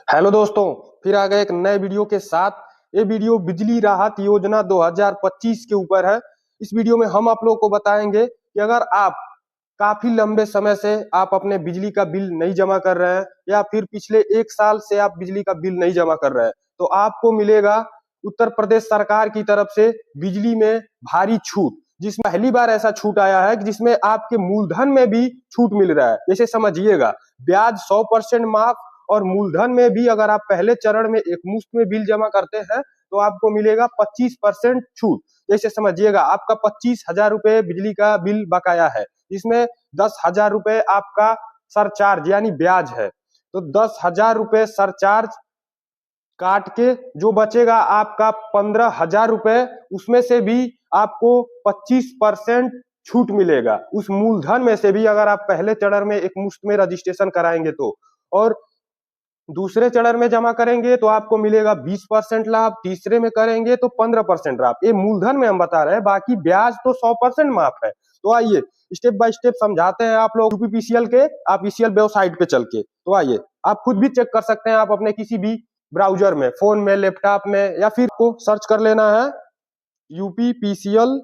Hello दोस्तों, फिर आ गए एक नए वीडियो के साथ। ये वीडियो बिजली राहत योजना 2025 के ऊपर है। इस वीडियो में हम आप लोगों को बताएंगे कि अगर आप काफी लंबे समय से आप अपने बिजली का बिल नहीं जमा कर रहे हैं या फिर पिछले 1 साल से आप बिजली का बिल नहीं जमा कर रहे हैं तो आपको मिलेगा उत्तर प्रदेश सरकार की तरफ से बिजली में भारी छूट, जिसमें पहली बार ऐसा छूट आया है कि जिसमें आपके मूलधन में भी छूट मिल रहा है। जैसे समझिएगा, ब्याज 100% माफ और मूलधन में भी अगर आप पहले चरण में एक मुश्त में बिल जमा करते हैं तो आपको मिलेगा 25% छूट। जैसे समझिएगा, आपका 25,000 रुपए बिजली का बिल बकाया है, इसमें 10,000 रुपए आपका सरचार्ज यानी ब्याज है, तो 10,000 रुपए सरचार्ज काट के जो बचेगा आपका 15,000 रुपए, उसमें से भी आपको 25% छूट मिलेगा उस मूलधन में से भी, अगर आप पहले चरण में एक मुश्त में रजिस्ट्रेशन कराएंगे तो। और दूसरे चरण में जमा करेंगे तो आपको मिलेगा 20% लाभ, तीसरे में करेंगे तो 15% लाभ। ये मूलधन में हम बता रहे हैं, बाकी ब्याज तो 100% माफ है। तो आइए स्टेप बाय स्टेप समझाते हैं आप लोग यूपीपीसीएल के ऑफिशियल वेबसाइट पे चल के। तो आइए, आप खुद भी चेक कर सकते हैं, आप अपने किसी भी ब्राउजर में, फोन में, लैपटॉप में, या फिर को सर्च कर लेना है UPPCL.org।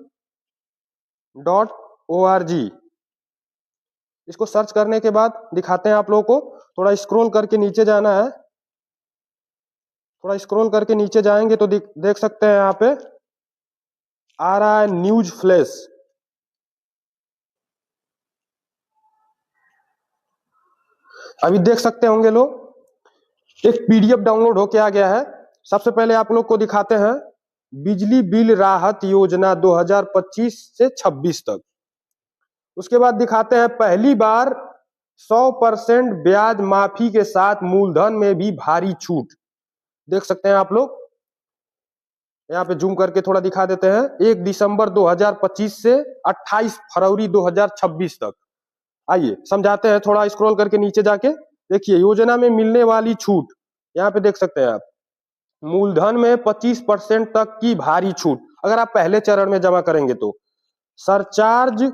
इसको सर्च करने के बाद दिखाते हैं आप लोगों को। थोड़ा स्क्रॉल करके नीचे जाना है, थोड़ा स्क्रॉल करके नीचे जाएंगे तो देख सकते हैं यहाँ पे आ रहा है न्यूज फ्लैश। अभी देख सकते होंगे लोग, एक पीडीएफ डाउनलोड होके आ गया है। सबसे पहले आप लोग को दिखाते हैं बिजली बिल राहत योजना 2025 से 26 तक। उसके बाद दिखाते हैं पहली बार 100% ब्याज माफी के साथ मूलधन में भी भारी छूट। देख सकते हैं आप लोग, यहाँ पे जूम करके थोड़ा दिखा देते हैं। 1 दिसंबर 2025 से 28 फरवरी 2026 तक। आइए समझाते हैं, थोड़ा स्क्रॉल करके नीचे जाके देखिए योजना में मिलने वाली छूट। यहाँ पे देख सकते हैं आप, मूलधन में 25% तक की भारी छूट अगर आप पहले चरण में जमा करेंगे तो। सरचार्ज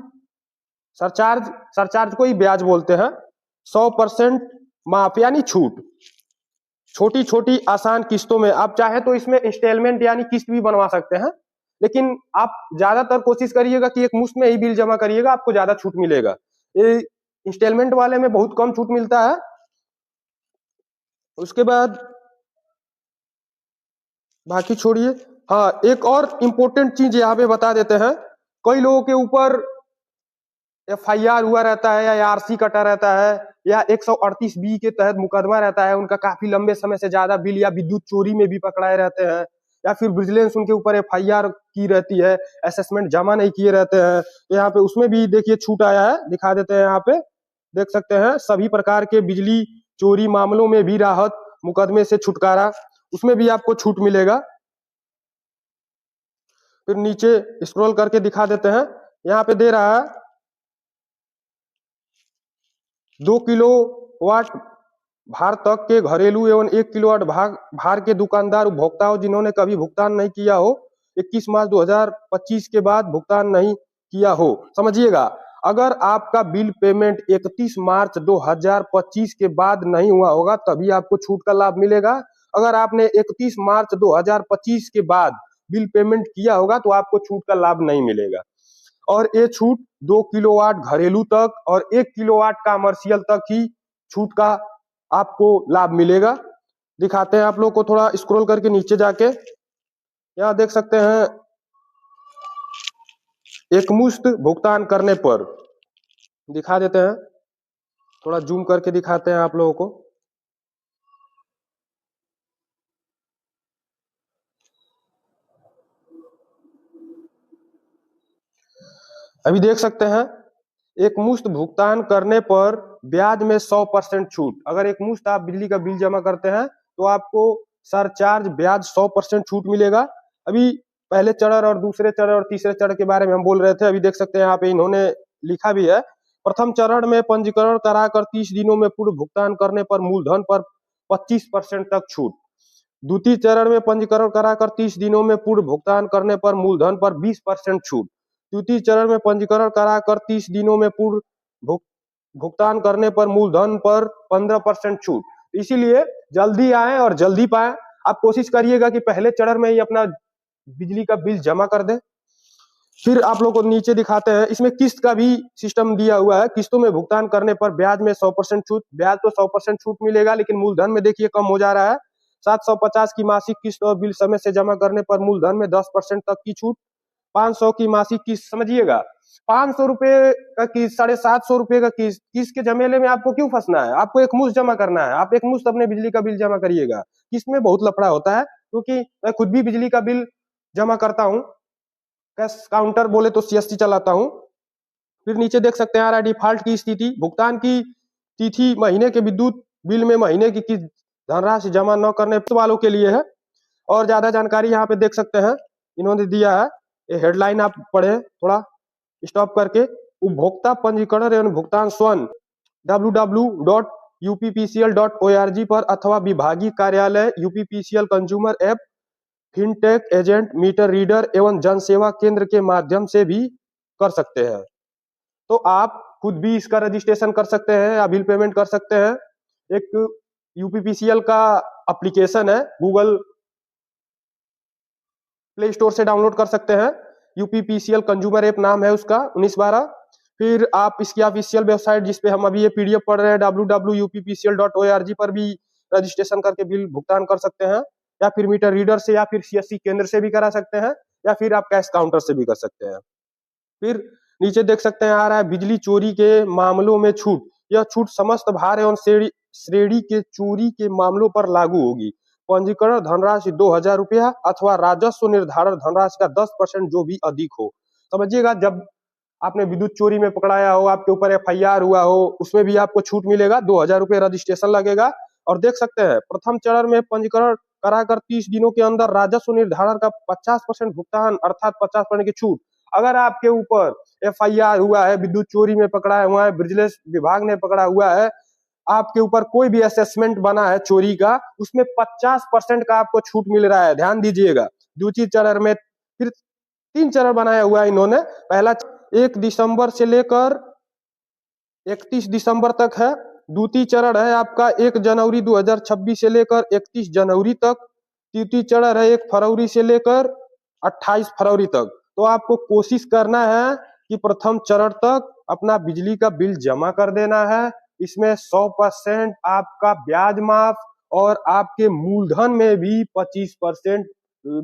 सरचार्ज सरचार्ज को ही ब्याज बोलते हैं। 100% माफ यानी छूट, छोटी छोटी आसान किस्तों में। आप चाहे तो इसमें इंस्टॉलमेंट यानी किस्त भी बनवा सकते हैं, लेकिन आप ज्यादातर कोशिश करिएगा कि एक मुश्त में ही बिल जमा करिएगा, आपको ज्यादा छूट मिलेगा। ये इंस्टॉलमेंट वाले में बहुत कम छूट मिलता है। उसके बाद बाकी छोड़िए, हाँ एक और इम्पोर्टेंट चीज यहाँ पे बता देते हैं। कई लोगों के ऊपर FIR हुआ रहता है या आरसी कटा रहता है या 138B के तहत मुकदमा रहता है, उनका काफी लंबे समय से ज्यादा बिल, या विद्युत चोरी में भी पकड़ाए रहते हैं, या फिर विजिलेंस उनके ऊपर FIR की रहती है, असेसमेंट जमा नहीं किए रहते हैं, तो यहाँ पे उसमें भी देखिए छूट आया है। दिखा देते हैं, यहाँ पे देख सकते हैं सभी प्रकार के बिजली चोरी मामलों में भी राहत, मुकदमे से छुटकारा, उसमें भी आपको छूट मिलेगा। फिर नीचे स्क्रॉल करके दिखा देते हैं, यहाँ पे दे रहा है 2 किलोवाट भार तक के घरेलू एवं 1 किलोवाट भार के दुकानदार उपभोक्ताओं जिन्होंने कभी भुगतान नहीं किया हो, 21 मार्च 2025 के बाद भुगतान नहीं किया हो। समझिएगा, अगर आपका बिल पेमेंट 31 मार्च 2025 के बाद नहीं हुआ होगा तभी आपको छूट का लाभ मिलेगा। अगर आपने 31 मार्च 2025 के बाद बिल पेमेंट किया होगा तो आपको छूट का लाभ नहीं मिलेगा। और ये छूट 2 किलोवाट घरेलू तक और 1 किलोवाट कमर्शियल तक ही छूट का आपको लाभ मिलेगा। दिखाते हैं आप लोग को, थोड़ा स्क्रॉल करके नीचे जाके यहाँ देख सकते हैं एकमुश्त भुगतान करने पर, दिखा देते हैं, थोड़ा जूम करके दिखाते हैं आप लोगों को। अभी देख सकते हैं एक मुश्त भुगतान करने पर ब्याज में 100% छूट। अगर एक मुश्त आप बिजली का बिल जमा करते हैं तो आपको सरचार्ज ब्याज 100% छूट मिलेगा। अभी पहले चरण और दूसरे चरण और तीसरे चरण के बारे में हम बोल रहे थे। अभी देख सकते हैं यहाँ पे इन्होंने लिखा भी है, प्रथम चरण में पंजीकरण कराकर 30 दिनों में पूर्व भुगतान करने पर मूलधन पर 25% तक छूट। द्वितीय चरण में पंजीकरण कराकर 30 दिनों में पूर्व भुगतान करने पर मूलधन पर 20% छूट। तृतीय चरण में पंजीकरण कराकर 30 दिनों में पूर्व भुगतान करने पर मूलधन पर 15% छूट। इसीलिए जल्दी आए और जल्दी पाए। आप कोशिश करिएगा कि पहले चरण में ही अपना बिजली का बिल जमा कर दें। फिर आप लोग को नीचे दिखाते हैं, इसमें किस्त का भी सिस्टम दिया हुआ है। किस्तों में भुगतान करने पर ब्याज में 100% छूट। ब्याज तो 100% छूट मिलेगा, लेकिन मूलधन में देखिए कम हो जा रहा है। 750 की मासिक किस्त और बिल समय से जमा करने पर मूलधन में 10% तक की छूट। 500 की मासिक किस्त, समझिएगा 500 रुपए का किस्त, 750 रुपए का किस्त के झमेले में आपको क्यों फंसना है? आपको एक मुश्त जमा करना है। आप एक मुश्त अपने बिजली का बिल जमा करिएगा। किस्त में बहुत लफड़ा होता है, क्योंकि मैं खुद भी बिजली का बिल जमा करता हूँ। कैश काउंटर बोले तो CSC चलाता हूँ। फिर नीचे देख सकते हैं आ रहा है डिफॉल्ट की स्थिति। भुगतान की तिथि महीने के विद्युत बिल में महीने की किस्त धनराशि जमा न करने वालों के लिए है। और ज्यादा जानकारी यहाँ पे देख सकते हैं, इन्होंने दिया है। ये हेडलाइन आप पढ़े थोड़ा स्टॉप करके। उपभोक्ता पंजीकरण एवं भुगतान स्वयं www.uppcl.org पर अथवा विभागीय कार्यालय UPPCL consumer app, fintech agent, meter reader एवं जन सेवा केंद्र के माध्यम से भी कर सकते हैं। तो आप खुद भी इसका रजिस्ट्रेशन कर सकते हैं या बिल पेमेंट कर सकते हैं। एक UPPCL का एप्लीकेशन है, गूगल प्ले स्टोर से डाउनलोड कर सकते हैं। UPPCL कंज्यूमर ऐप नाम है उसका, 1912। फिर आप इसकी ऑफिशियल वेबसाइट, जिसपे हम अभी ये PDF पढ़ रहे हैं, www.uppcl.org पर भी रजिस्ट्रेशन करके बिल भुगतान कर सकते हैं। या फिर मीटर रीडर से या फिर CSC केंद्र से भी करा सकते हैं, या फिर आप कैश काउंटर से भी कर सकते हैं। फिर नीचे देख सकते हैं आ रहा है बिजली चोरी के मामलों में छूट। यह छूट समस्त भार एवं श्रेणी के चोरी के मामलों पर लागू होगी। पंजीकरण धनराशि 2000 रुपया अथवा राजस्व निर्धारण धनराशि का 10% जो भी अधिक हो। समझिएगा, जब आपने विद्युत चोरी में पकड़ाया हो, आपके ऊपर FIR हुआ हो, उसमें भी आपको छूट मिलेगा। 2000 रुपये रजिस्ट्रेशन लगेगा। और देख सकते हैं प्रथम चरण में पंजीकरण कराकर 30 दिनों के अंदर राजस्व निर्धारण का 50% भुगतान, अर्थात 50% की छूट। अगर आपके ऊपर FIR हुआ है, विद्युत चोरी में पकड़ा हुआ है, विजिलेंस विभाग ने पकड़ा हुआ है, आपके ऊपर कोई भी असेसमेंट बना है चोरी का, उसमें 50% का आपको छूट मिल रहा है। ध्यान दीजिएगा। दूसरी चरण में फिर 3 चरण बनाया हुआ है इन्होंने। पहला 1 दिसंबर से लेकर 31 दिसंबर तक है। द्वितीय चरण है आपका 1 जनवरी 2026 से लेकर 31 जनवरी तक। तृतीय चरण है 1 फरवरी से लेकर 28 फरवरी तक। तो आपको कोशिश करना है कि प्रथम चरण तक अपना बिजली का बिल जमा कर देना है। इसमें 100% आपका ब्याज माफ और आपके मूलधन में भी 25%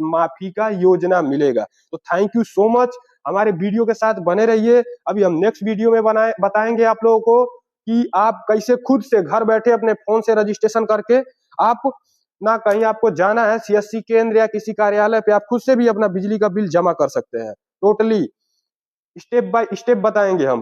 माफी का योजना मिलेगा। तो थैंक यू सो मच, हमारे वीडियो के साथ बने रहिए। अभी हम नेक्स्ट वीडियो में बताएंगे आप लोगों को कि आप कैसे खुद से घर बैठे अपने फोन से रजिस्ट्रेशन करके, आप ना कहीं आपको जाना है CSC केंद्र या किसी कार्यालय पे, आप खुद से भी अपना बिजली का बिल जमा कर सकते हैं। टोटली स्टेप बाय स्टेप बताएंगे हम।